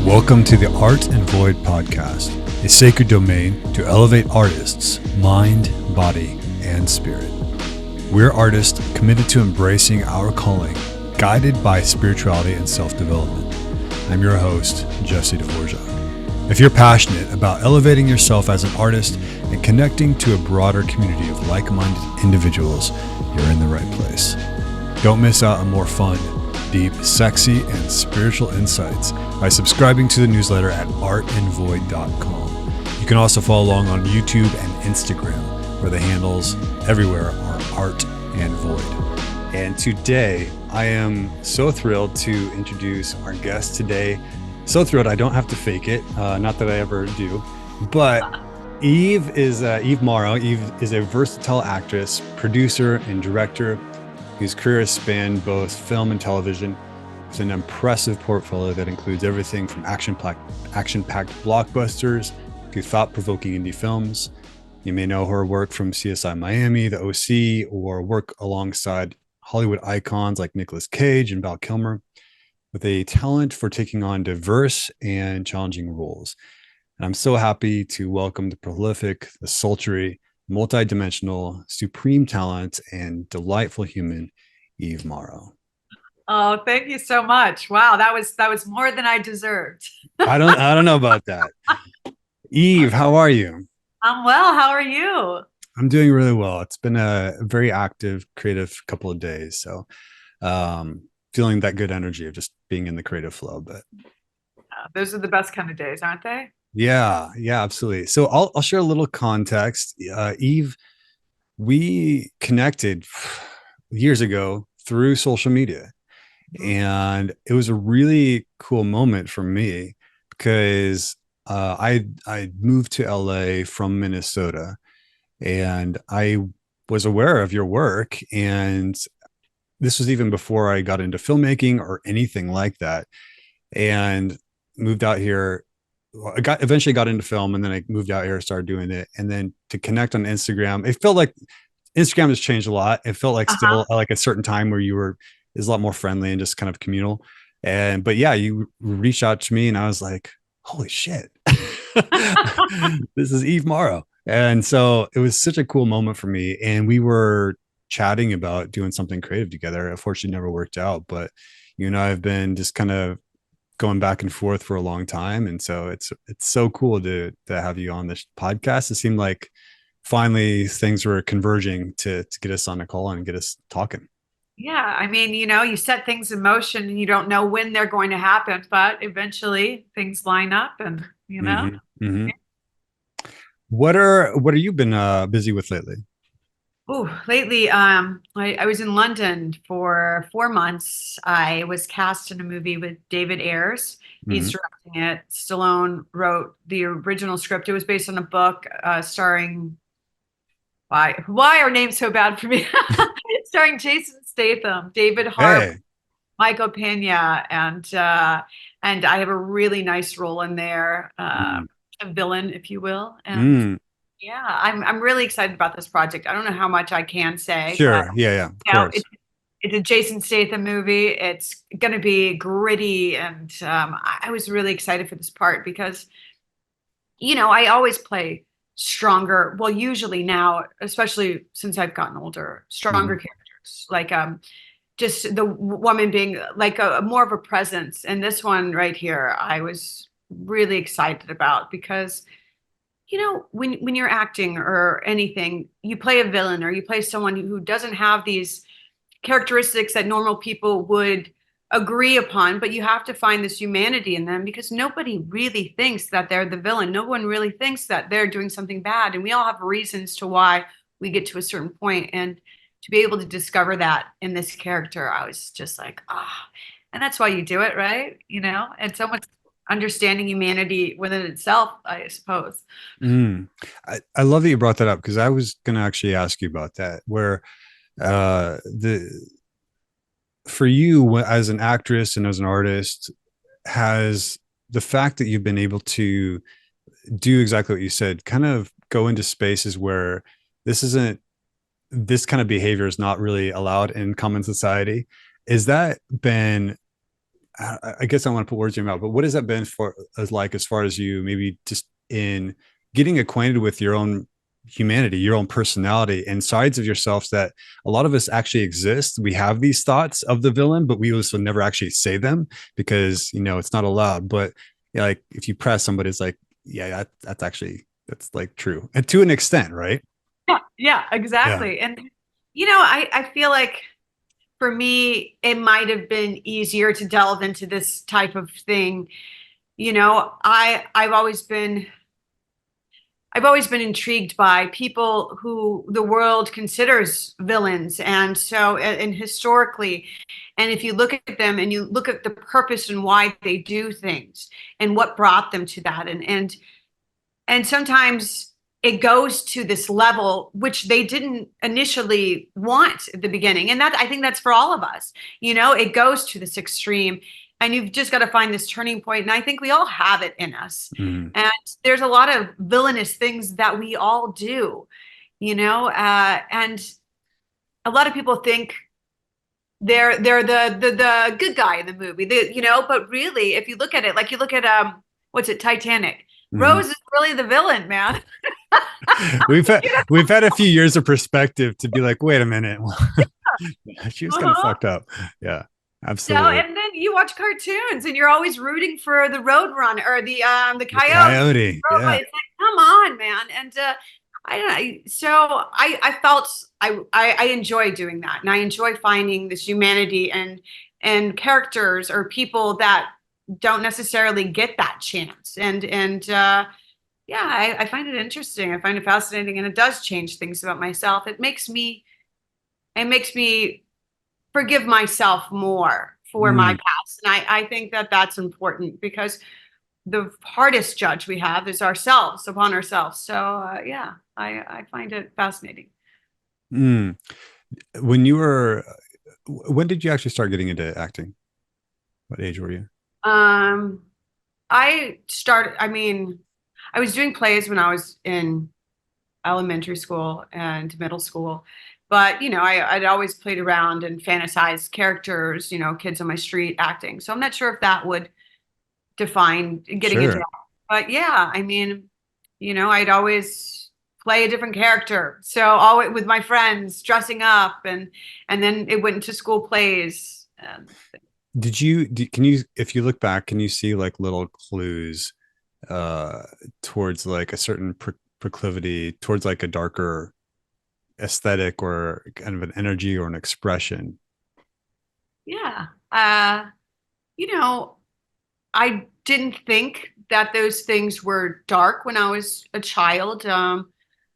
Welcome to the Art and Void podcast, a sacred domain to elevate artists' mind, body, and spirit. We're artists committed to embracing our calling, guided by spirituality and self-development. I'm your host, Jesse Dvorak. If you're passionate about elevating yourself as an artist and connecting to a broader community of like-minded individuals, you're in the right place. Don't miss out on more fun, deep, sexy, and spiritual insights by subscribing to the newsletter at artandvoid.com. You can also follow along on YouTube and Instagram, where the handles everywhere are Art and Void. And today, I am so thrilled to introduce our guest today. So thrilled I don't have to fake it, not that I ever do, but Eve Mauro. Eve is a versatile actress, producer, and director whose career has spanned both film and television, with an impressive portfolio that includes everything from action-packed blockbusters to thought-provoking indie films. You may know her work from CSI Miami, The OC, or work alongside Hollywood icons like Nicolas and Val Kilmer, with a talent for taking on diverse and challenging roles. And I'm so happy to welcome the prolific, the sultry, multi-dimensional, supreme talent, and delightful human, Eve Mauro. Oh, thank you so much. Wow, that was more than I deserved. I don't know about that. Eve, how are you? I'm well. How are you? I'm doing really well. It's been a very active, creative couple of days. So feeling that good energy of just being in the creative flow. But those are the best kind of days, aren't they? Yeah, absolutely. So I'll share a little context. Eve, we connected years ago through social media, and it was a really cool moment for me because I moved to LA from Minnesota, and I was aware of your work, and this was even before I got into filmmaking or anything like that, and moved out here. I eventually got into film, and then I moved out here, started doing it, and then to connect on Instagram. It felt like Instagram has changed a lot. It felt like still like a certain time where is a lot more friendly and just kind of communal. But yeah, you reached out to me, and I was like, holy shit, this is Eve Mauro. And so it was such a cool moment for me. And we were chatting about doing something creative together. Unfortunately, never worked out, but you and I have been just kind of going back and forth for a long time. And so it's so cool to have you on this podcast. It seemed like finally things were converging to get us on a call and get us talking. Yeah. I mean, you set things in motion and you don't know when they're going to happen, but eventually things line up and, Mm-hmm. What are you been busy with lately? Oh, lately, I was in London for 4 months. I was cast in a movie with David Ayers. He's directing it. Stallone wrote the original script. It was based on a book starring, why are names so bad for me? Starring Jason Statham, David Harbour, Michael Pena, and I have a really nice role in there, a villain, if you will. And yeah, I'm really excited about this project. I don't know how much I can say. Sure. But, Of course. It's a Jason Statham movie. It's going to be gritty. And I was really excited for this part because, I always play stronger. Well, usually now, especially since I've gotten older, stronger characters. Like just the woman being like a more of a presence. And this one right here, I was really excited about because when you're acting or anything, you play a villain or you play someone who doesn't have these characteristics that normal people would agree upon, but you have to find this humanity in them because nobody really thinks that they're the villain. No one really thinks that they're doing something bad. And we all have reasons to why we get to a certain point. And to be able to discover that in this character, I was just like, and that's why you do it, right? And so much understanding humanity within itself, I suppose. I love that you brought that up because I was going to actually ask you about that, where for you as an actress and as an artist, has the fact that you've been able to do exactly what you said, kind of go into spaces where this kind of behavior is not really allowed in common society. Is that been I guess I want to put words in your mouth, but what has that been for as like, as far as you maybe just in getting acquainted with your own humanity, your own personality, and sides of yourselves that a lot of us actually exist. We have these thoughts of the villain, but we also never actually say them because, you know, it's not allowed. But yeah, like if you press somebody, it's like, yeah, that's actually, that's like true. And to an extent, right? Yeah, yeah, Yeah. exactly. And I feel like for me, it might have been easier to delve into this type of thing. I've always been intrigued by people who the world considers villains. And historically, and if you look at them and you look at the purpose and why they do things and what brought them to that, and sometimes it goes to this level which they didn't initially want at the beginning. And that, I think that's for all of us. It goes to this extreme, and you've just got to find this turning point. And I think we all have it in us. Mhm. And there's a lot of villainous things that we all do, and a lot of people think they're the good guy in the movie, but really, if you look at it, like you look at what's it, Titanic. Mhm. Rose is really the villain, man. we've had You know? we've had a few years of perspective to be like, wait a minute, she was kind of Uh-huh. fucked up. Yeah, absolutely. And then you watch cartoons and you're always rooting for the road runner or the The coyote. coyote. Yeah. It's like, come on, man. And I don't know. So I felt I enjoy doing that. And I enjoy finding this humanity and characters or people that don't necessarily get that chance. And yeah, I find it interesting. I find it fascinating, and it does change things about myself. It makes me forgive myself more for my Mm, past. And I think that that's important because the hardest judge we have is ourselves, upon ourselves. So yeah, I find it fascinating. mm. When you were, when did you actually start getting into acting? What age were you? Um, I mean, I was doing plays when I was in elementary school and middle school. But, I'd always played around and fantasized characters, kids on my street acting. So I'm not sure if that would define getting into Sure. that. But yeah, I mean, I'd always play a different character. So always with my friends dressing up, and then it went into school plays. Can you, if you look back, can you see like little clues uh towards like a certain proclivity towards like a darker aesthetic or kind of an energy or an expression? Yeah. You know, I didn't think that those things were dark when I was a child.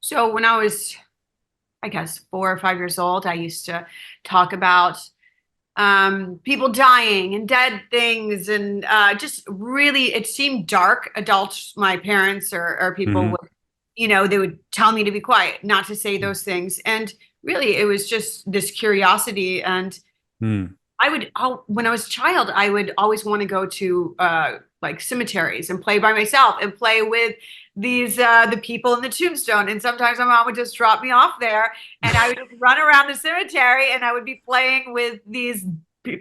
So when I was, I guess, 4 or 5 years old, I used to talk about people dying and dead things, and just really, it seemed dark. Adults, my parents or people Hmm. would, they would tell me to be quiet, not to say those things, and really, it was just this curiosity. And Mm. when I was a child, I would always want to go to like cemeteries and play by myself and play with the people in the tombstone. And sometimes my mom would just drop me off there, and I would just run around the cemetery, and I would be playing with these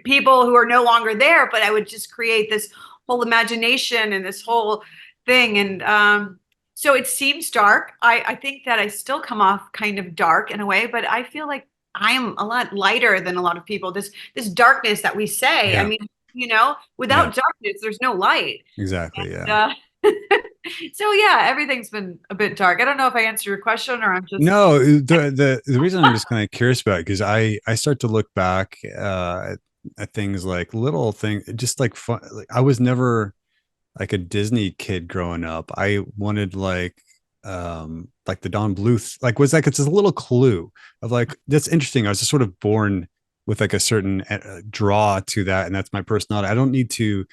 people who are no longer there. But I would just create this whole imagination and this whole thing. And so it seems dark. I think that I still come off kind of dark in a way, but I feel like I am a lot lighter than a lot of people. This darkness that we say, I Yeah. mean, Yeah. without darkness, there's no light. Exactly. Yeah. Uh, so yeah, everything's been a bit dark. I don't know if I answered your question or I'm just No, the reason I'm just kind of curious about it because I start to look back at things like little things, just like fun. Like I was never like a Disney kid growing up. I wanted like the Don Bluth, like was like it's a little clue of like that's interesting. I was just sort of born with like a certain draw to that, and that's my personality. I don't need to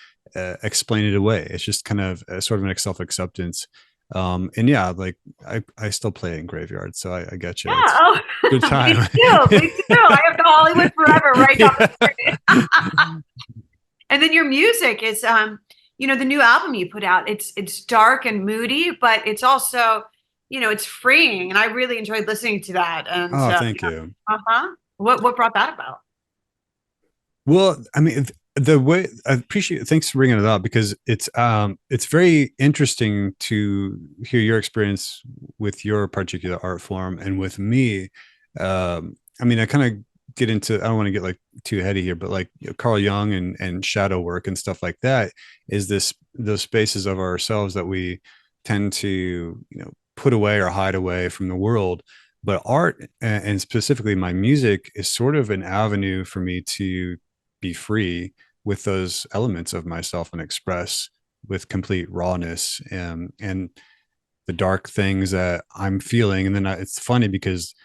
explain it away. It's just kind of sort of an self acceptance. And yeah, like I still play in graveyard, so I get you. yeah. It's Oh, good me time. too. Me too. I have the Hollywood Forever right down the Yeah. street. And then your music is the new album you put out. It's dark and moody, but it's also, it's freeing, and I really enjoyed listening to that. And Oh, thank you. uh-huh. What brought that about? Well, I mean, the way I appreciate, thanks for bringing it up, because it's very interesting to hear your experience with your particular art form. And with me, I mean, I kind of get into, I don't want to get like too heady here, but like, you know, Carl Jung and shadow work and stuff like that is this, those spaces of ourselves that we tend to, you know, put away or hide away from the world. But art, and specifically my music, is sort of an avenue for me to be free with those elements of myself and express with complete rawness, and the dark things that I'm feeling. And then it's funny because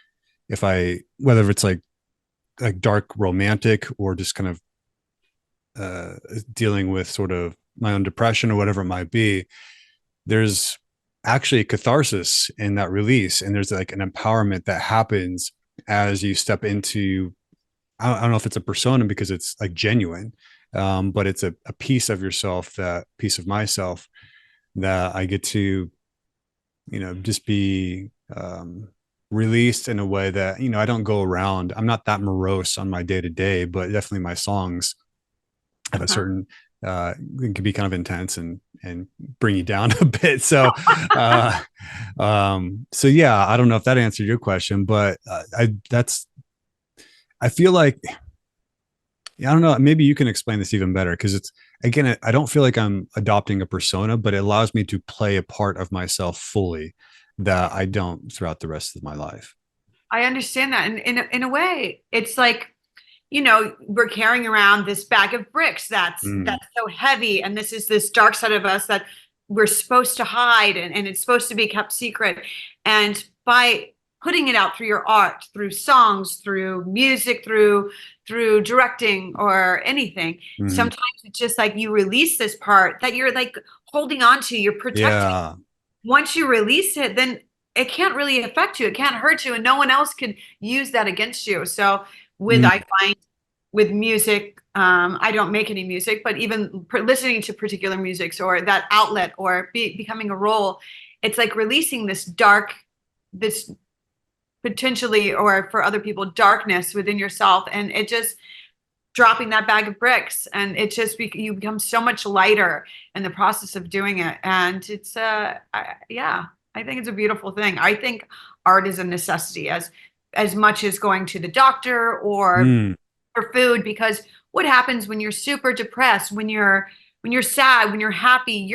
if I, whether it's like dark romantic or just kind of dealing with sort of my own depression or whatever it might be, there's actually a catharsis in that release, and there's like an empowerment that happens as you step into, I don't know if it's a persona because it's like genuine, but it's a piece of yourself, that piece of myself that I get to, you know, just be released in a way that, you know, I don't go around. I'm not that morose on my day to day, but definitely my songs have a Uh-huh. certain, it can be kind of intense and bring you down a bit. So, so yeah, I don't know if that answered your question, but I feel like, yeah, I don't know. Maybe you can explain this even better, because it's, again, I don't feel like I'm adopting a persona, but it allows me to play a part of myself fully that I don't throughout the rest of my life. I understand that. And in a way, it's like, we're carrying around this bag of bricks Mm, that's so heavy, and this is this dark side of us that we're supposed to hide, and it's supposed to be kept secret. And by putting it out through your art, through songs, through music, through directing or anything, mhm. sometimes it's just like you release this part that you're like holding on to, you're protecting. Yeah. Once you release it, then it can't really affect you. It can't hurt you, and no one else can use that against you. So with I Mm, find with music, I don't make any music, but even listening to particular musics or that outlet or becoming a role, it's like releasing this potentially, or for other people, darkness within yourself, and it just dropping that bag of bricks, and it just you become so much lighter in the process of doing it. And it's yeah, I think it's a beautiful thing. I think art is a necessity as much as going to the doctor or mm, for food, because what happens when you're super depressed, when you're sad, when you're happy,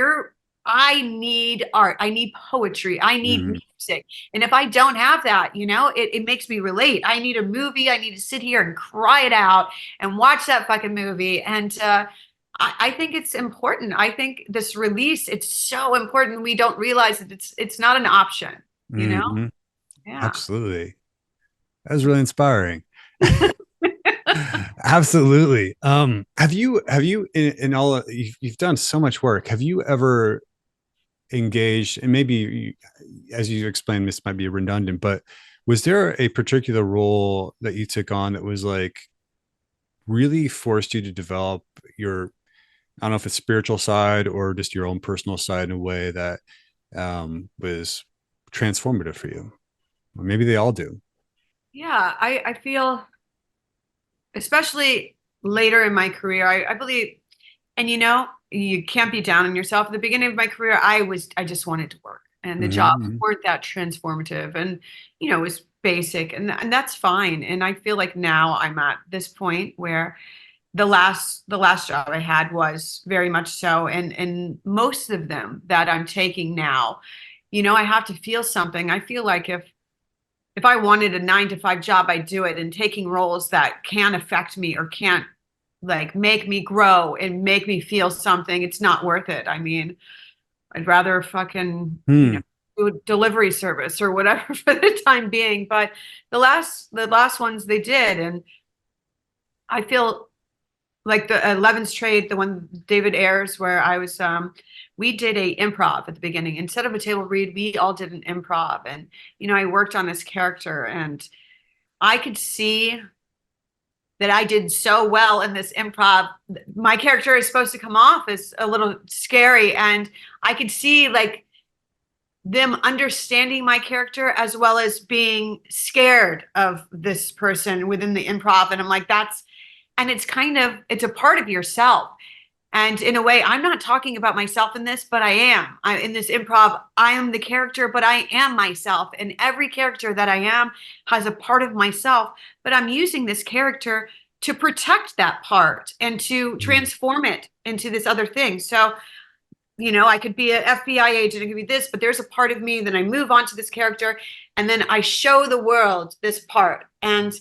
I need art, I need poetry, I need mhm. music. And if I don't have that, it makes me relate. I need a movie, I need to sit here and cry it out and watch that fucking movie. And I think it's important. I think this release, it's so important. We don't realize that it's not an option, you know? Mhm. Yeah. Absolutely. That was really inspiring. Absolutely. Have you in all, you've done so much work. Have you ever engaged, and maybe as you explained, this might be redundant, but was there a particular role that you took on that was like really forced you to develop your, I don't know if it's spiritual side or just your own personal side in a way that was transformative for you? Or maybe they all do. Yeah, I feel, especially later in my career, I believe, and you can't be down on yourself. At the beginning of my career, I just wanted to work, and the jobs Mm-hmm. weren't that transformative, and it was basic, and that's fine. And I feel like now I'm at this point where the last job I had was very much so, and most of them that I'm taking now, I have to feel something. I feel like if I wanted a 9 to 5 job, I'd do it. And taking roles that can affect me or can't like make me grow and make me feel something, it's not worth it. I mean, I'd rather fucking, Hmm. do a delivery service or whatever for the time being. But the last ones they did, and I feel like the 11's Trade, the one David Ayers, where we did a improv at the beginning. Instead of a table read, we all did an improv. And, I worked on this character, and I could see that I did so well in this improv. My character is supposed to come off as a little scary, and I could see like them understanding my character as well as being scared of this person within the improv. And I'm like, and it's a part of yourself. And in a way, I'm not talking about myself in this, but I am. In this improv, I am the character, but I am myself. And every character that I am has a part of myself, but I'm using this character to protect that part and to transform it into this other thing. So, I could be an FBI agent, it could be this, but there's a part of me, then I move on to this character, and then I show the world this part. And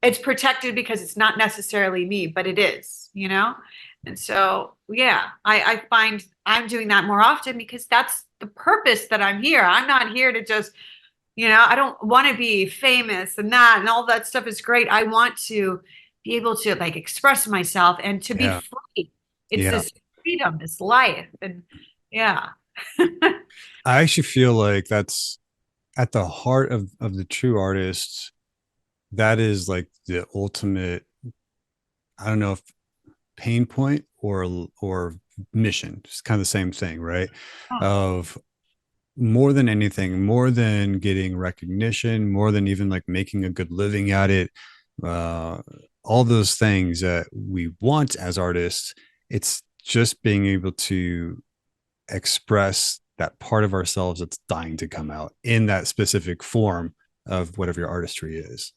it's protected because it's not necessarily me, but it is. And so, yeah, I find I'm doing that more often because that's the purpose that I'm here. I'm not here to just, I don't want to be famous and all that stuff is great. I want to be able to like express myself and to be Yeah. free. It's Yeah. this freedom, this life. And yeah. I actually feel like that's at the heart of the true artist. That is like the ultimate, I don't know if pain point or mission. It's kind of the same thing, right? Of more than anything, more than getting recognition, more than even like making a good living at it, uh, all those things that we want as artists, it's just being able to express that part of ourselves that's dying to come out in that specific form of whatever your artistry is.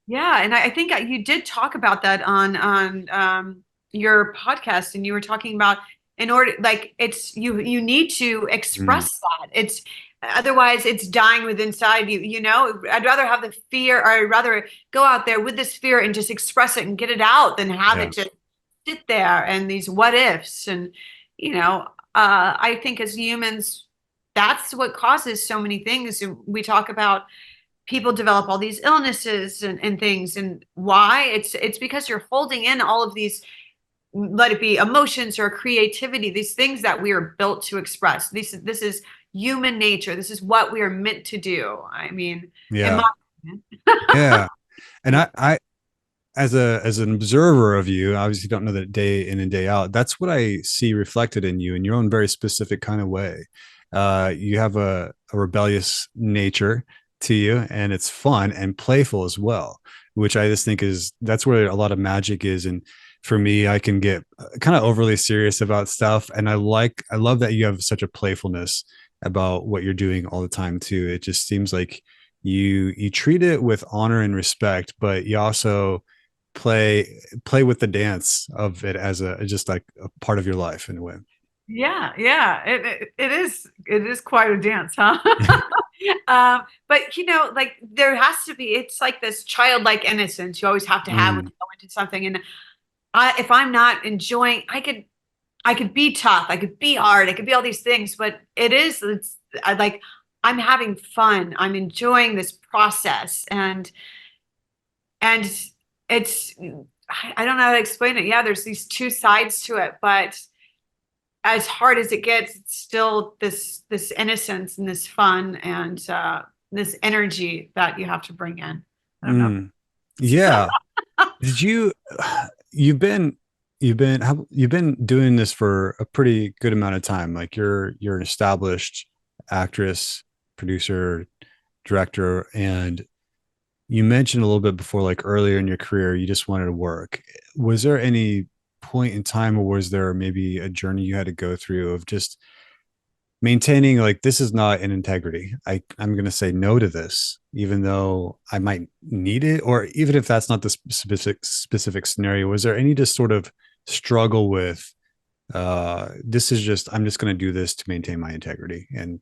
Yeah, and I think you did talk about that on your podcast, and you were talking about in order like it's you need to Mm, express that. It's otherwise it's dying within inside you. I'd rather have the fear, or I'd rather go out there with this fear and just express it and get it out than have yeah. it just sit there and these what ifs. And I think as humans, that's what causes so many things. We talk about people develop all these illnesses and things, and why it's because you're holding in all of these, let it be emotions or creativity, these things that we are built to express. This is human nature. This is what we are meant to do. I mean, in Yeah. my opinion. Yeah. And I as an observer of you, obviously don't know that day in and day out. That's what I see reflected in you in your own very specific kind of way. You have a rebellious nature to you, and it's fun and playful as well, which I just think that's where a lot of magic is. And for me, I can get kind of overly serious about stuff, and I love that you have such a playfulness about what you're doing all the time too. It just seems like you treat it with honor and respect, but you also play with the dance of it as a just like a part of your life in a way. Yeah. It is quite a dance, huh? But like there has to be, it's like this childlike innocence you always have to have when Mm, you go into something. And if I'm not enjoying, I could be tough, I could be hard, I could be all these things, but like I'm having fun, I'm enjoying this process, and it's I don't know how to explain it. Yeah, there's these two sides to it, but as hard as it gets, it's still this innocence and this fun and this energy that you have to bring in. I don't know. mm. Yeah. Did you you've been you've been doing this for a pretty good amount of time. Like you're an established actress, producer, director, and you mentioned a little bit before, like earlier in your career, you just wanted to work. Was there any point in time, or was there maybe a journey you had to go through of just maintaining like this is not an integrity? I'm going to say no to this, even though I might need it, or even if that's not the specific scenario. Was there any just sort of struggle with this is just I'm just going to do this to maintain my integrity and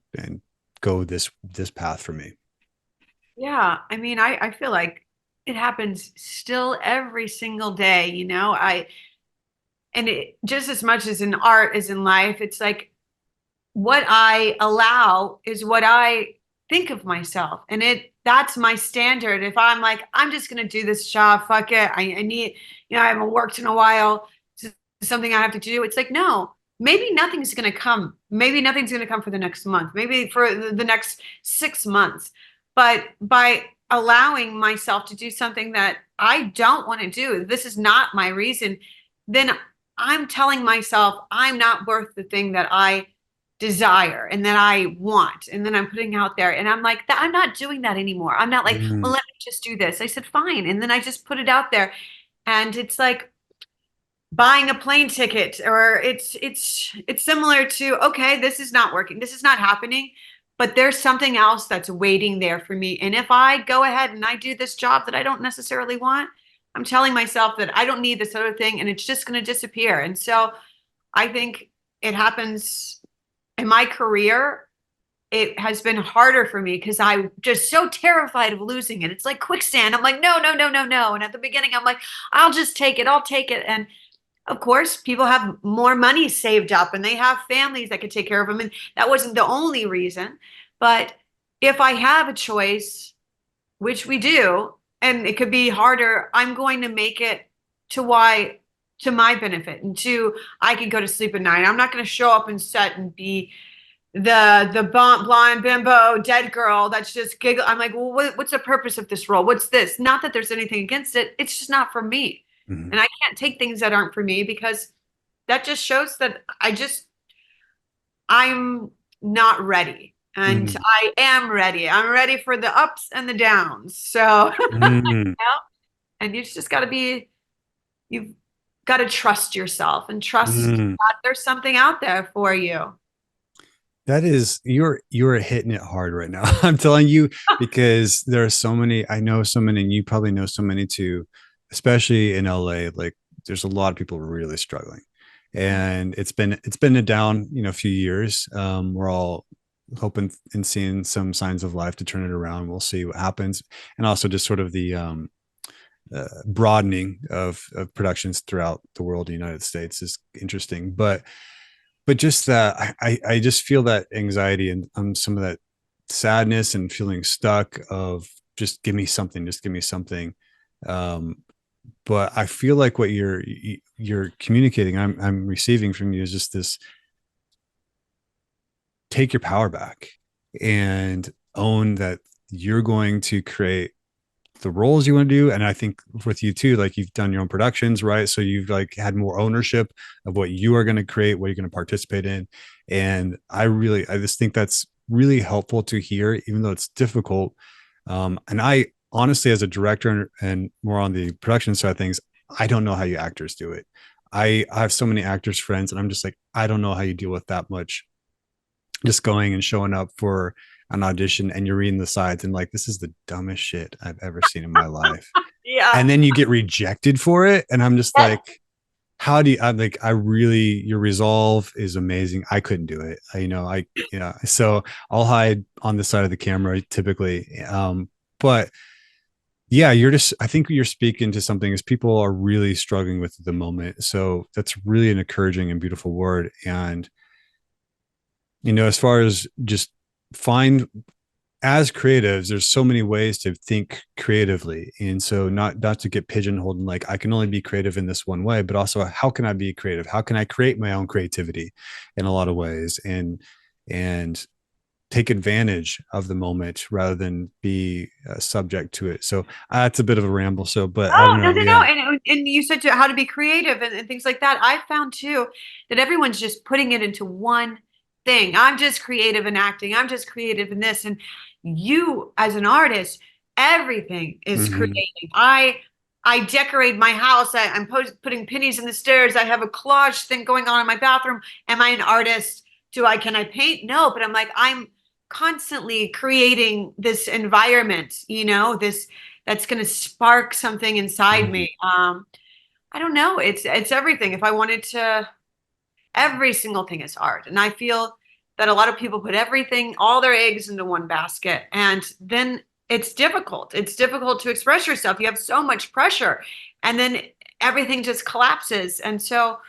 go this path for me? Yeah, I mean, I feel like it happens still every single day, and it just as much as in art as in life, it's like what I allow is what I think of myself. And that's my standard. If I'm like, I'm just gonna do this job, fuck it. I need, I haven't worked in a while. It's something I have to do. It's like, no, maybe nothing's gonna come. Maybe nothing's gonna come for the next month, maybe for the next 6 months. But by allowing myself to do something that I don't want to do, this is not my reason, then I'm telling myself I'm not worth the thing that I desire and that I want. And then I'm putting out there, and I'm like, I'm not doing that anymore. I'm not like, well, Mm, let me just do this. I said, fine. And then I just put it out there. And it's like, buying a plane ticket, or it's similar to, okay, this is not working, this is not happening, but there's something else that's waiting there for me. And if I go ahead and I do this job that I don't necessarily want, I'm telling myself that I don't need this other thing and it's just going to disappear. And so I think it happens in my career. It has been harder for me because I'm just so terrified of losing it. It's like quicksand. I'm like, no, no, no, no, no. And at the beginning, I'm like, I'll just take it. I'll take it. And of course, people have more money saved up and they have families that could take care of them. And that wasn't the only reason. But if I have a choice, which we do, and it could be harder, I'm going to make it to why to my benefit and to I can go to sleep at night. I'm not going to show up and set and be the blonde bimbo dead girl that's just giggle. I'm like, well, what's the purpose of this role? What's this? Not that there's anything against it. It's just not for me. Mhm. And I can't take things that aren't for me because that just shows that I'm not ready. And Mhm. I am ready. I'm ready for the ups and the downs. So, Mhm. and you just got to you've got to trust yourself and trust Mhm. that there's something out there for you. That is, you're hitting it hard right now. I'm telling you, because there are so many, I know so many, and you probably know so many too, especially in LA. Like there's a lot of people really struggling. And it's been a down, few years. We're all hoping and seeing some signs of life to turn it around. We'll see what happens. And also just sort of the broadening of productions throughout the world, the United States is interesting. But just that I just feel that anxiety and some of that sadness and feeling stuck of just give me something. um but I feel like what you're communicating, I'm receiving from you is just this: take your power back and own that you're going to create the roles you want to do. And I think with you too, like you've done your own productions, right? So you've like had more ownership of what you are going to create, what you're going to participate in. And I just think that's really helpful to hear, even though it's difficult. And I honestly, as a director and more on the production side of things, I don't know how you actors do it. I have so many actors friends, and I'm just like, I don't know how you deal with that much, just going and showing up for an audition and you're reading the sides and like, this is the dumbest shit I've ever seen in my life. Yeah. And then you get rejected for it. And I'm just Yes. like, how do you, I'm like, I really, your resolve is amazing. I couldn't do it. Yeah. So I'll hide on the side of the camera typically. But yeah, I think you're speaking to something is people are really struggling with the moment. So that's really an encouraging and beautiful word. And, as far as just find, as creatives, there's so many ways to think creatively. And so not to get pigeonholed and like, I can only be creative in this one way, but also how can I be creative? How can I create my own creativity in a lot of ways and take advantage of the moment rather than be subject to it. So that's a bit of a ramble. So, but I Oh, don't no, know. no, no. Yeah. And you said how to be creative and things like that. I found too that everyone's just putting it into one thing. I'm just creative in acting. I'm just creative in this. And you, as an artist, everything is Mm-hmm. creating. I decorate my house. I'm putting pennies in the stairs. I have a collage thing going on in my bathroom. Am I an artist? Can I paint? No, but I'm constantly creating this environment, this that's going to spark something inside Mm-hmm. me. I don't know. It's everything. If I wanted to, every single thing is art, and I feel that a lot of people put everything, all their eggs into one basket, and then it's difficult. It's difficult to express yourself. You have so much pressure, and then everything just collapses. And so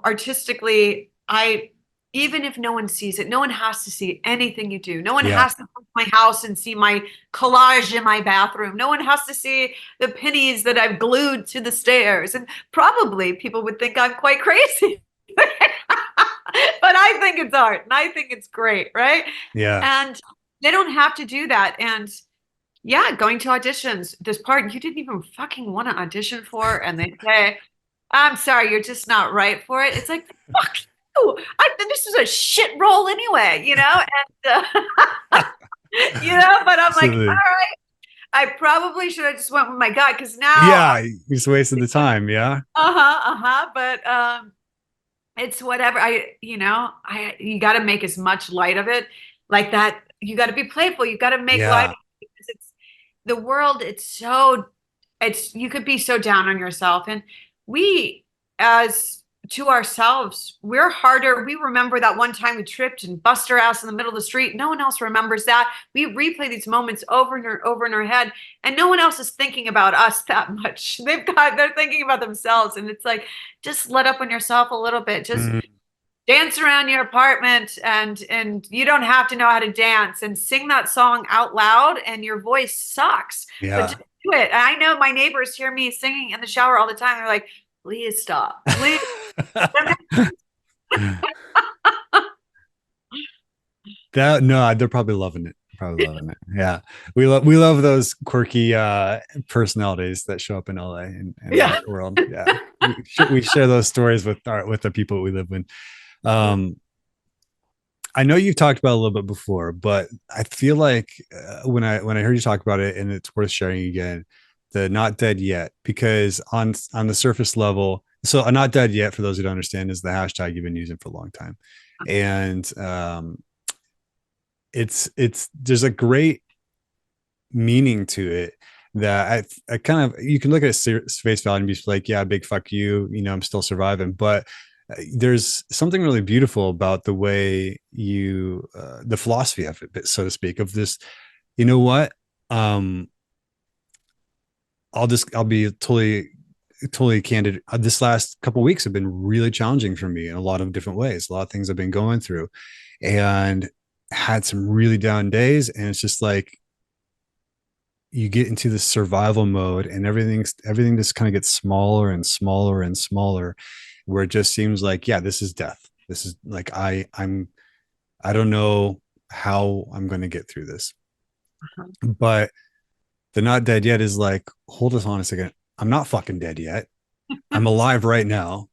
artistically, even if no one sees it, no one has to see anything you do. No one Yeah. has to come to my house and see my collage in my bathroom. No one has to see the pennies that I've glued to the stairs. And probably people would think I'm quite crazy. But I think it's art and I think it's great, right? Yeah. And they don't have to do that. And yeah, going to auditions, this part you didn't even fucking want to audition for, and they say, I'm sorry, you're just not right for it. It's like, fuck you. I think this is a shit role anyway, and but I'm like, all Absolutely. right. I probably should have just went with my gut because now, Yeah, you just wasted the time. Yeah. but it's whatever. You got to make as much light of it like that. You got to be playful. You got to make light of Yeah. it because it's the world. It's you could be so down on yourself, and we as to ourselves, we're harder. We remember that one time we tripped and bust our ass in the middle of the street. No one else remembers that. We replay these moments over in our head, and no one else is thinking about us that much. They're thinking about themselves, and it's like, just let up on yourself a little bit. Just Mm, dance around your apartment, and you don't have to know how to dance, and sing that song out loud, and your voice sucks, but yeah. just do it. And I know my neighbors hear me singing in the shower all the time. They're like, please stop, please. That no, they're probably loving it. Probably loving it. Yeah. We love those quirky personalities that show up in LA and Yeah. our world. Yeah. We share those stories with the people we live with. Um I know you've talked about it a little bit before, but I feel like when I heard you talk about it, and it's worth sharing again, the not dead yet, because on the surface level, so a not dead yet, for those who don't understand, is the hashtag you've been using for a long time, and it's there's a great meaning to it that I kind of, you can look at face value and be like, yeah, big fuck you, I'm still surviving, but there's something really beautiful about the way the philosophy of it, so to speak, of this. You know what? Um, I'll be totally candid. This last couple of weeks have been really challenging for me in a lot of different ways. A lot of things I've been going through, and had some really down days. And it's just like you get into this survival mode, and everything just kind of gets smaller and smaller and smaller, where it just seems like, yeah, this is death. This is like I don't know how I'm going to get through this. But the not dead yet is like, hold us on a second. I'm not fucking dead yet. I'm alive right now.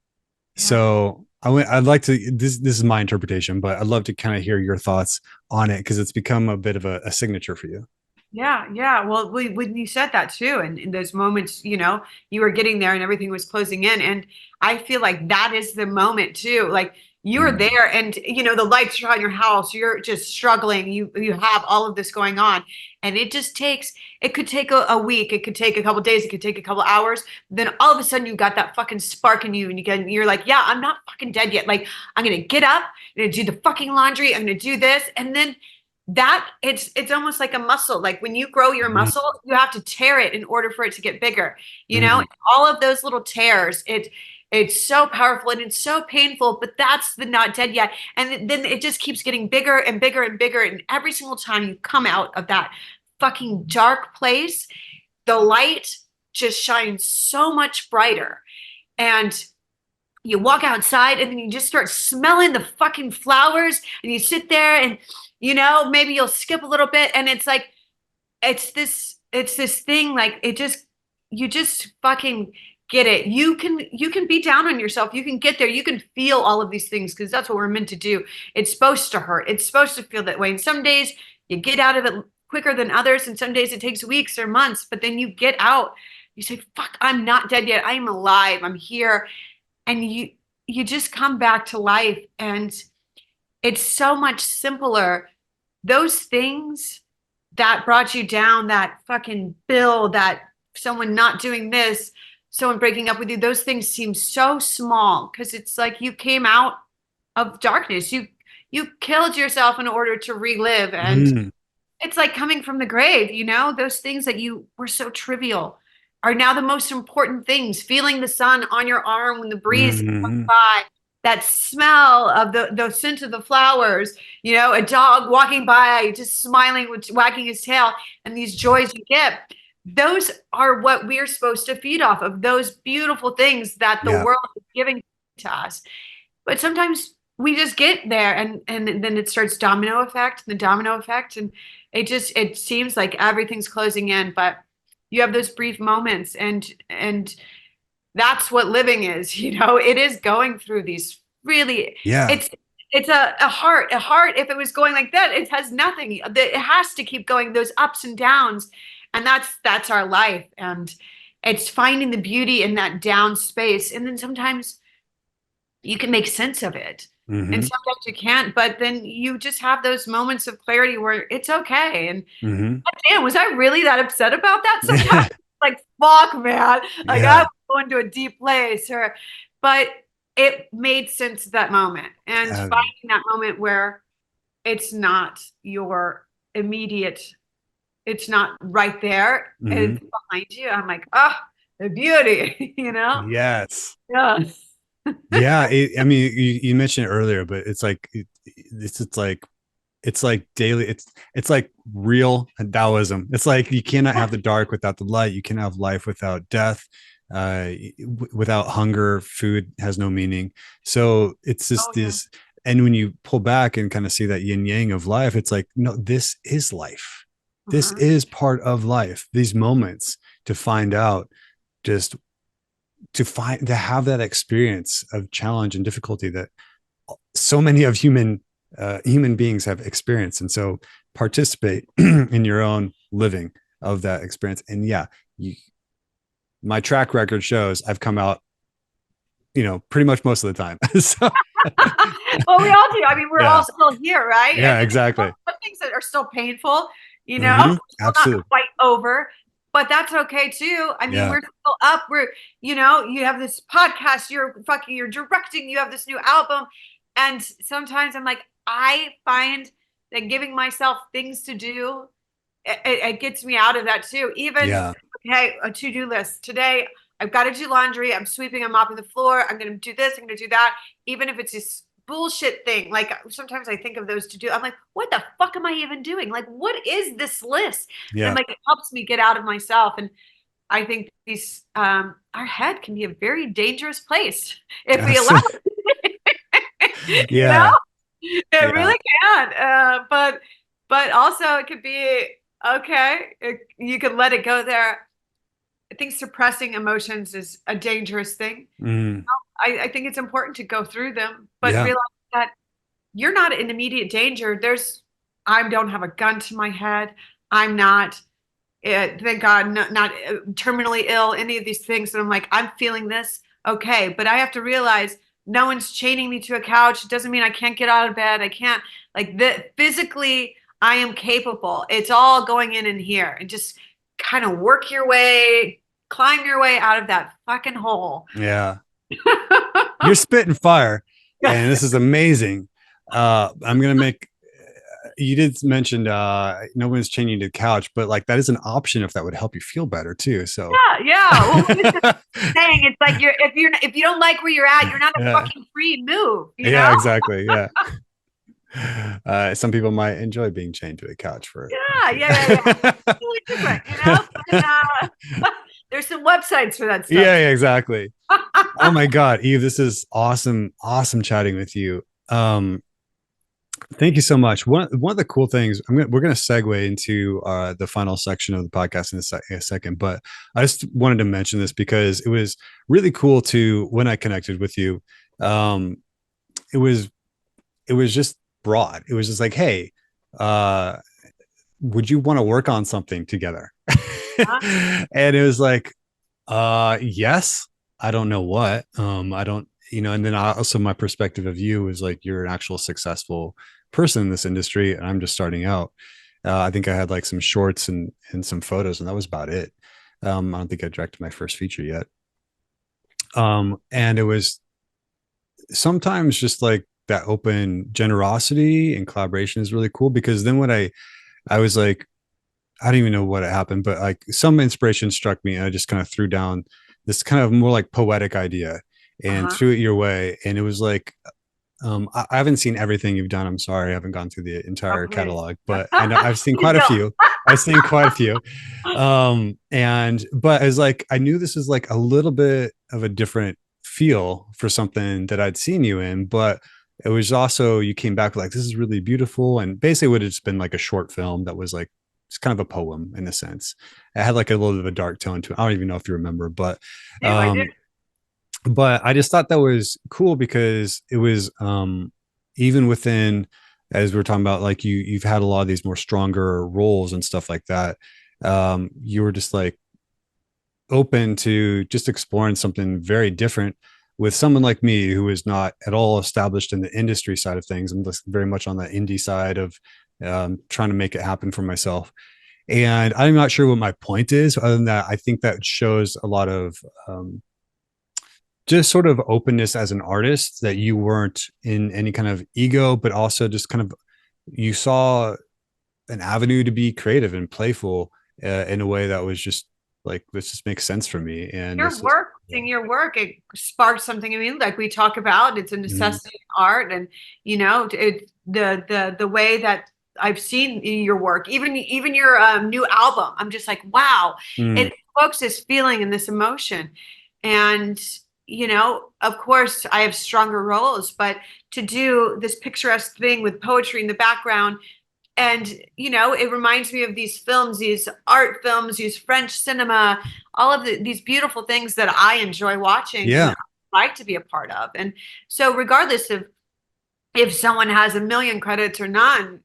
Yeah. So I'd like to, this is my interpretation, but I'd love to kind of hear your thoughts on it, because it's become a bit of a signature for you. Yeah, yeah. Well, when you said that too, and in those moments, you were getting there and everything was closing in. And I feel like that is the moment too. Like you're Mm. there and the lights are on your house, you're just struggling. You have all of this going on. And it could take a week, it could take a couple days, it could take a couple hours. Then all of a sudden you got that fucking spark in you and you're like, yeah, I'm not fucking dead yet. Like I'm gonna get up, I'm gonna do the fucking laundry, I'm gonna do this. And then that it's almost like a muscle. Like when you grow your Mm. muscle, you have to tear it in order for it to get bigger. Mm. All of those little tears, it's so powerful and it's so painful, but that's the not dead yet. And then it just keeps getting bigger and bigger and bigger. And every single time you come out of that fucking dark place, the light just shines so much brighter. And you walk outside and then you just start smelling the fucking flowers and you sit there and maybe you'll skip a little bit and it's like it's this thing, like you just fucking get it. You can be down on yourself, you can get there, you can feel all of these things because that's what we're meant to do. It's supposed to hurt, it's supposed to feel that way, and some days you get out of it quicker than others, and some days it takes weeks or months, but then you get out, you say, fuck, I'm not dead yet, I'm alive, I'm here. And you just come back to life, and it's so much simpler. Those things that brought you down, that fucking bill, that someone not doing this, someone breaking up with you, those things seem so small because it's like you came out of darkness, you killed yourself in order to relive. And Mm. it's like coming from the grave, those things that you were so trivial are now the most important things. Feeling the sun on your arm when the breeze comes Mm. by, that smell of the scent of the flowers, a dog walking by, just smiling, wagging his tail, and these joys you get. Those are what we're supposed to feed off of, those beautiful things that the Yeah. world is giving to us. But sometimes we just get there and then it starts domino effect, the domino effect, and it seems like everything's closing in, but you have those brief moments, and that's what living is. It is going through these really, Yeah. it's a heart if it was going like that, it has nothing, it has to keep going, those ups and downs. And that's our life. And it's finding the beauty in that down space. And then sometimes you can make sense of it. And Mm-hmm. sometimes you can't, but then you just have those moments of clarity where it's okay. And Mm-hmm. damn, was I really that upset about that sometimes? Yeah. Like, fuck, man. Like I Yeah. was going to a deep place but it made sense at that moment. And Uh, finding that moment where it's not your immediate, it's not right there, mhm. it's behind you. I'm like, oh, the beauty, you know? Yes. Yeah. Yeah. I mean, you mentioned it earlier, but it's like, it's like daily. It's like real Taoism. It's like you cannot have the dark without the light. You cannot have life without death. Without hunger, food has no meaning. So it's Oh, just yeah. this. And when you pull back and kind of see that yin yang of life, it's like, no, this is life. This Uh-huh. is part of life. These moments to find out, just to have that experience of challenge and difficulty that so many of human beings have experienced, and so participate in your own living of that experience. And yeah, you, my track record shows I've come out, pretty much most of the time. So Well, we all do. I mean, we're yeah, all still here, right? yeah, And exactly. some things that are still painful, we're Hmm. still not Absolutely. quite over, but that's okay too. I mean, Yeah. we're still up. You have this podcast, you're directing, you have this new album. And sometimes I'm like, I find that giving myself things to do, it gets me out of that too. Even, Yeah. okay, a to-do list. Today, I've got to do laundry. I'm sweeping, I'm mopping the floor. I'm going to do this. I'm going to do that. Even if it's this bullshit thing. Like sometimes I think of those to do. I'm like, what the fuck am I even doing? Like, what is this list? And I'm Yeah. like, it helps me get out of myself. And I think our head can be a very dangerous place if we allow Absolutely. it. you know, Yeah. it Yeah. really can. But also it could be okay. You can let it go there. I think suppressing emotions is a dangerous thing. Mm. I think it's important to go through them, but Yeah. realize that you're not in immediate danger. I don't have a gun to my head. I'm not, thank God, not terminally ill, any of these things. And I'm like, I'm feeling this. Okay. But I have to realize no one's chaining me to a couch. It doesn't mean I can't get out of bed. I can't, like, physically, I am capable. It's all going in here and just kind of climb your way out of that fucking hole. Yeah. You're spitting fire, and this is amazing. I'm gonna make. You did mention no one's changing to the couch, but like that is an option if that would help you feel better too. So Yeah. Well, what is the saying? It's like if you don't like where you're at, you're not a yeah, fucking free move, yeah, exactly. Yeah. Some people might enjoy being chained to a couch for a few. Yeah. Totally different, But, there's some websites for that stuff. Yeah, yeah, exactly. Oh my God, Eve, this is awesome, awesome chatting with you. Thank you so much. One of the cool things we're going to segue into the final section of the podcast in a second, but I just wanted to mention this because it was really cool to when I connected with you. Um, it was just broad. It was just like, hey, uh, would you want to work on something together? And it was like, yes. I don't know what. I don't, and then also my perspective of you is like you're an actual successful person in this industry, and I'm just starting out. I think I had like some shorts and some photos, and that was about it. I don't think I directed my first feature yet. And it was sometimes just like that open generosity and collaboration is really cool because then when I was like, I don't even know what happened, but like some inspiration struck me and I just kind of threw down this kind of more like poetic idea and Uh-huh. threw it your way. And it was like, I haven't seen everything you've done. I'm sorry. I haven't gone through the Oh, entire please. catalog, but I know I've seen Please quite a don't. few. I've seen quite a few. But as like, I knew this was like a little bit of a different feel for something that I'd seen you in, but it was also, you came back with like, this is really beautiful. And basically would have just been like a short film that was like, it's kind of a poem in a sense. It had like a little bit of a dark tone to it. I don't even know if you remember, I do. um, but I just thought that was cool because it was even within, as we're talking about, like you've had a lot of these more stronger roles and stuff like that. you were just like open to just exploring something very different with someone like me who is not at all established in the industry side of things. I'm just very much on the indie side of trying to make it happen for myself. And I'm not sure what my point is, other than that, I think that shows a lot of just sort of openness as an artist, that you weren't in any kind of ego, but also just kind of you saw an avenue to be creative and playful in a way that was just like, this just makes sense for me. And Your this is, work, seeing your work, it sparked something in me. Like we talk about, it's a mm, necessity in art, and the way that I've seen your work, even your new album, I'm just like, wow, mm, it evokes this feeling and this emotion, and of course, I have stronger roles, but to do this picturesque thing with poetry in the background. And it reminds me of these films, these art films, these French cinema, all of these beautiful things that I enjoy watching and yeah. that I like to be a part of. And so regardless of if someone has a million credits or none,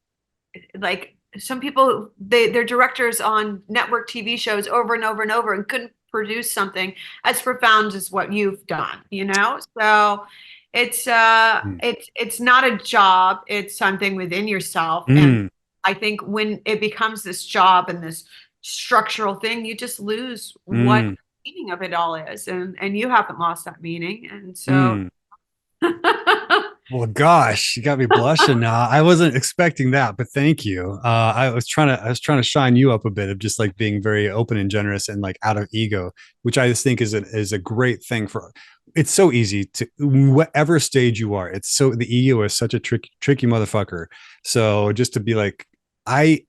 like some people, they're directors on network TV shows over and over and over and couldn't produce something as profound as what you've done. So Mm, it's not a job, it's something within yourself. And mm, I think when it becomes this job and this structural thing, you just lose what mm, the meaning of it all is. And you haven't lost that meaning. And so mm. Well, gosh, you got me blushing now. I wasn't expecting that, but thank you. I was trying to shine you up a bit of just like being very open and generous and like out of ego, which I just think is a great thing for. It's so easy to whatever stage you are. It's so the ego is such a tricky motherfucker. So just to be like, I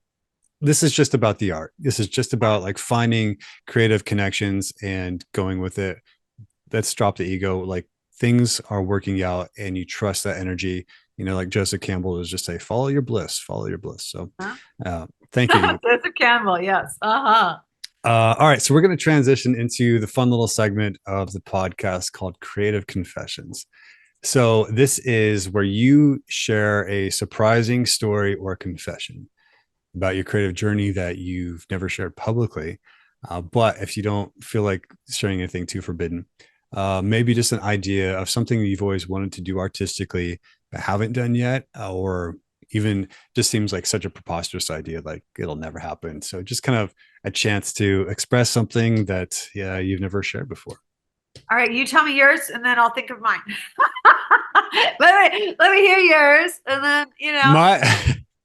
this is just about the art. This is just about like finding creative connections and going with it. Let's drop the ego. Like things are working out and you trust that energy. Like Joseph Campbell is just say, follow your bliss, follow your bliss. So thank you. Joseph Campbell, yes. Uh-huh. All right. So we're going to transition into the fun little segment of the podcast called Creative Confessions. So this is where you share a surprising story or confession about your creative journey that you've never shared publicly. But if you don't feel like sharing anything too forbidden, maybe just an idea of something you've always wanted to do artistically but haven't done yet, or even just seems like such a preposterous idea, like it'll never happen. So just kind of a chance to express something that you've never shared before. All right, you tell me yours and then I'll think of mine. Let me hear yours and then My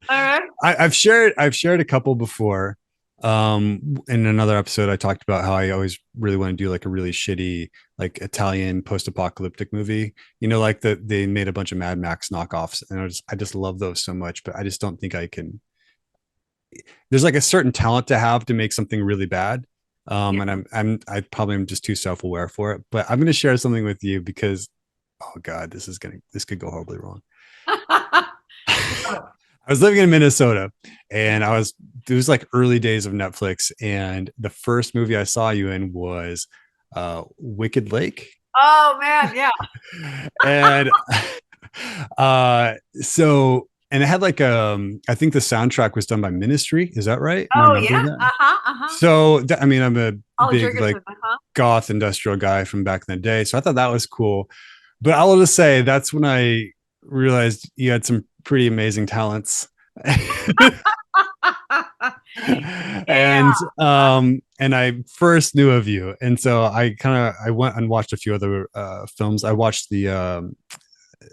all right. I've shared a couple before. In another episode, I talked about how I always really want to do like a really shitty, like Italian post-apocalyptic movie. Like they made a bunch of Mad Max knockoffs, and I just love those so much, but I just don't think I can. There's like a certain talent to have to make something really bad. Yeah. And I probably am just too self-aware for it. But I'm gonna share something with you because, oh God, this could go horribly wrong. I was living in Minnesota and it was like early days of Netflix. And the first movie I saw you in was Wicked Lake. Oh man, yeah. And and it had like I think the soundtrack was done by Ministry. Is that right? Am I Oh yeah. remembering that? Uh-huh. Uh-huh. So I mean, I'm a Oliver big like Jurgensen, uh-huh. goth industrial guy from back in the day. So I thought that was cool. But I'll just say that's when I realized you had some pretty amazing talents. Yeah. And I first knew of you, and so I went and watched a few other films. I watched the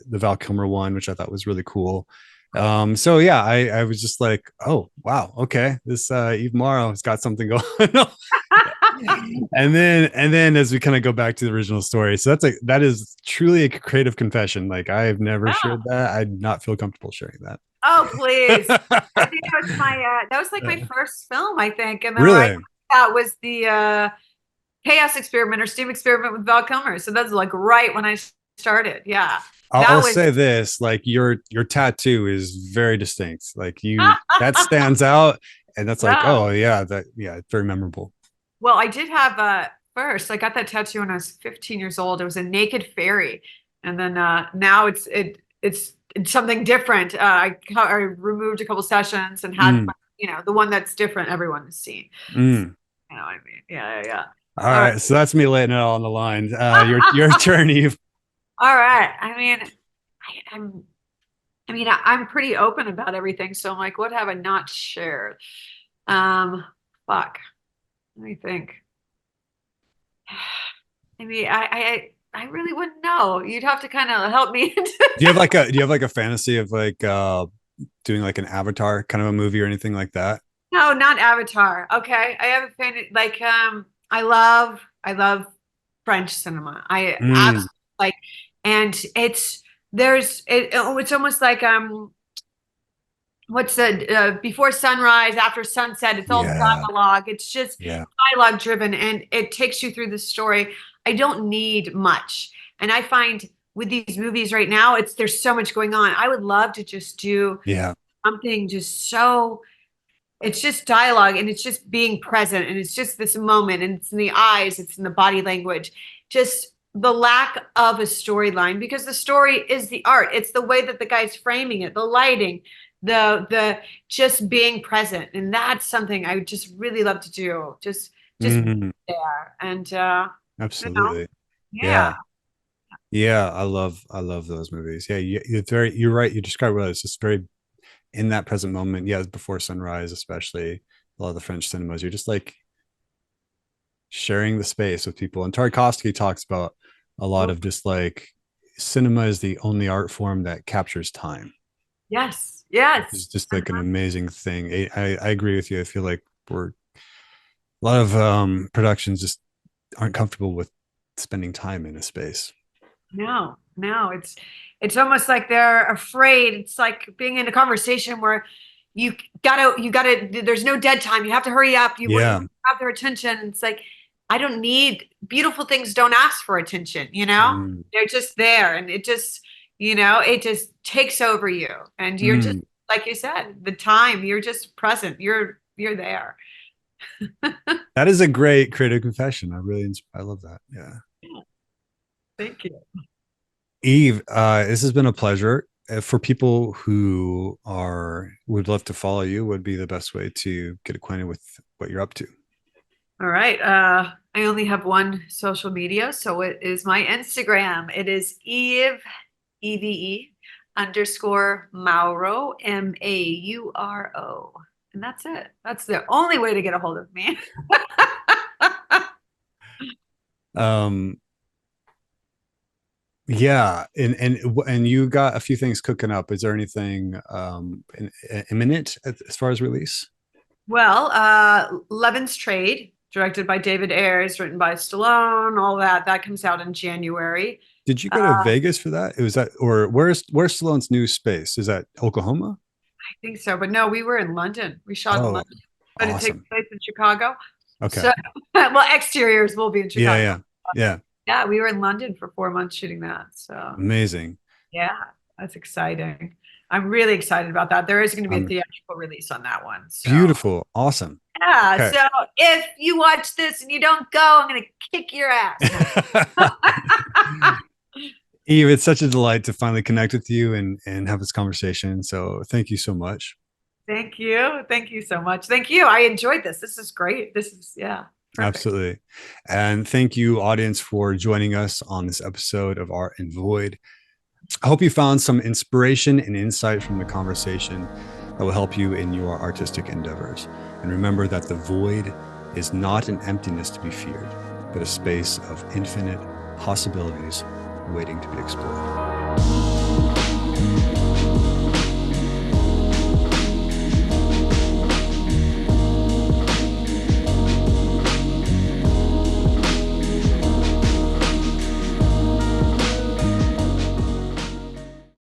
Val Kilmer one, which I thought was really cool. So yeah, I was just like, oh wow, okay, this Eve Morrow has got something going on. And then as we kind of go back to the original story, so that is truly a creative confession. Like I have never Yeah. shared that. I'd not feel comfortable sharing Oh please. I that. think that was like my first film, I think. And then right Really? that was the Chaos Experiment or Steam Experiment with Val Kilmer. So that's like right when I started. Yeah. I'll That was say this, like your tattoo is very distinct. Like that stands out, and that's like, yeah. oh yeah, it's very memorable. Well, I did have first, I got that tattoo when I was 15 years old. It was a naked fairy. And then now it's something different. I removed a couple sessions and had Mm, my the one that's different everyone has seen. Mm. You know what I mean? Yeah. All right. So that's me laying it all on the line. Your turn, Eve. All right. I'm pretty open about everything. So I'm like, what have I not shared? Fuck. Let me think. I really wouldn't know. You'd have to kind of help me. Do you have like a fantasy of like doing like an Avatar kind of a movie or anything like that? No, not Avatar. Okay. I have a fan like I love French cinema. I Mm, absolutely like, and it's almost like what's the before sunrise, after sunset, it's all yeah. dialogue. It's just Yeah. dialogue driven, and it takes you through the story. I don't need much. And I find with these movies right now, there's so much going on. I would love to just do Yeah. something just so it's just dialogue, and it's just being present, and it's just this moment, and it's in the eyes, it's in the body language, just the lack of a storyline, because the story is the art. It's the way that the guy's framing it, the lighting, the just being present. And that's something I would just really love to do. Just be Mm, there. And you know, absolutely. yeah. Yeah. Yeah. I love those movies. Yeah. You're right. You described well. It's just very in that present moment. Yeah. Before sunrise, especially a lot of the French cinemas, you're just like sharing the space with people. And Tarkovsky talks about a lot of just like cinema is the only art form that captures time. Yes. It's Yes. just like an amazing thing. I agree with you. I feel like a lot of productions just aren't comfortable with spending time in a space. No, it's almost like they're afraid. It's like being in a conversation where you gotta, there's no dead time. You have to hurry up. You want Yeah. to have their attention. It's like, I don't need beautiful things, don't ask for attention, Mm, they're just there, and it just takes over you. And you're just, mm. like you said, the time, you're just present. You're there. That is a great creative confession. I love that. Yeah. Thank you. Eve, this has been a pleasure. For people who would love to follow you, would be the best way to get acquainted with what you're up to? All right. I only have one social media, so it is my Instagram. It is Eve underscore Mauro, Mauro. And that's it. That's the only way to get a hold of me. Um, yeah, and you got a few things cooking up. Is there anything imminent as far as release? Well, Levin's Trade, directed by David Ayers, written by Stallone, all that. That comes out in January. Did you go to I Vegas for that? It was that, or where's Stallone's new space? Is that Oklahoma? think so. But no, we were in London. We shot in Oh, London, but it takes awesome. place in Chicago. Okay. So, well, exteriors will be in Yeah, Chicago. yeah, yeah. Yeah, we were in London for 4 months shooting that. So Amazing. yeah, that's exciting. I'm really excited about that. There is going to be a Um, theatrical release on that one. So Beautiful. Awesome. yeah, Okay. so if you watch this and you don't go, I'm going to kick your ass. Eve, it's such a delight to finally connect with you and have this conversation. So thank you so much. Thank you. Thank you so much. Thank you. I enjoyed this. This is great. This is, yeah, perfect. Absolutely. And thank you, audience, for joining us on this episode of Art and Void. I hope you found some inspiration and insight from the conversation that will help you in your artistic endeavors. And remember that the void is not an emptiness to be feared, but a space of infinite possibilities waiting to be explored.